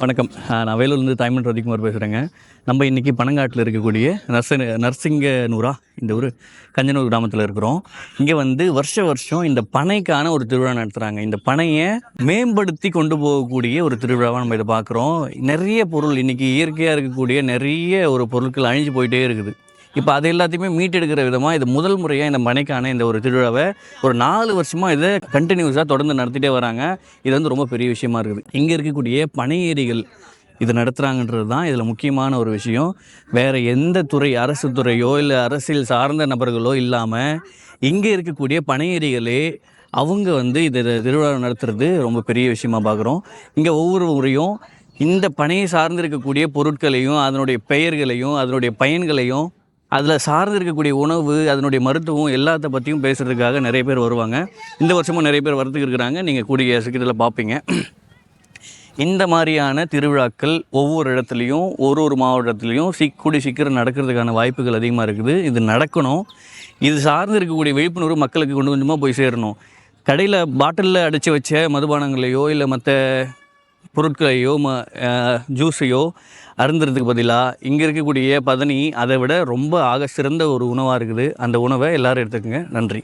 வணக்கம். நான் வேலூர்லேருந்து தாய்மன் ரதிக்குமார் பேசுகிறேங்க. நம்ம இன்றைக்கி பனங்காட்டில் இருக்கக்கூடிய நரசிங்கனூரா இந்த ஊர் கஞ்சனூர் கிராமத்தில் இருக்கிறோம். இங்கே வருஷம் இந்த பனைக்கான ஒரு திருவிழா நடத்துகிறாங்க. இந்த பனையை மேம்படுத்தி கொண்டு போகக்கூடிய ஒரு திருவிழாவாக நம்ம இதை பார்க்குறோம். நிறைய பொருள் இன்றைக்கி இயற்கையாக இருக்கக்கூடிய நிறைய ஒரு பொருட்கள் அழிஞ்சு போயிட்டே இருக்குது. இப்போ அது எல்லாத்தையுமே மீட்டெடுக்கிற விதமாக இது முதல் முறையாக இந்த பனைக்கான இந்த ஒரு திருவிழாவை ஒரு 4 வருஷமாக இதை கண்டினியூஸாக தொடர்ந்து நடத்திட்டே வராங்க. இது ரொம்ப பெரிய விஷயமா இருக்குது. இங்கே இருக்கக்கூடிய பனை ஏரிகள் இது நடத்துகிறாங்கன்றது தான் இதில் முக்கியமான ஒரு விஷயம். வேறு எந்த துறை, அரசு துறையோ இல்லை அரசியல் சார்ந்த நபர்களோ இல்லாமல் இங்கே இருக்கக்கூடிய பனை ஏரிகளே அவங்க இதை திருவிழா நடத்துறது ரொம்ப பெரிய விஷயமாக பார்க்குறோம். இங்கே ஒவ்வொரு முறையும் இந்த பனையை சார்ந்து இருக்கக்கூடிய பொருட்களையும் அதனுடைய பெயர்களையும் அதனுடைய பயன்களையும் அதில் சார்ந்து இருக்கக்கூடிய உணவு, அதனுடைய மருத்துவம் எல்லாத்த பற்றியும் பேசுகிறதுக்காக நிறைய பேர் வருவாங்க. இந்த வருஷமும் நிறைய பேர் வரத்துக்கு இருக்கிறாங்க. நீங்கள் கூடிய சீக்கிரத்தில் பார்ப்பீங்க. இந்த மாதிரியான திருவிழாக்கள் ஒவ்வொரு இடத்துலையும் ஒரு மாவட்டத்துலேயும் கூடிய சீக்கிரம் நடக்கிறதுக்கான வாய்ப்புகள் அதிகமாக இருக்குது. இது நடக்கணும். இது சார்ந்து இருக்கக்கூடிய விழிப்புணர்வு மக்களுக்கு கொஞ்சமாக போய் சேரணும். கடையில் பாட்டிலில் அடைச்சி வச்ச மதுபானங்களையோ இல்லை மற்ற பொருட்களையோ ஜூஸையோ அருந்துறதுக்கு பதிலாக இங்கே இருக்கக்கூடிய பதனி அதை விட ரொம்ப சிறந்த ஒரு உணவாக இருக்குது. அந்த உணவை எல்லோரும் எடுத்துக்கோங்க. நன்றி.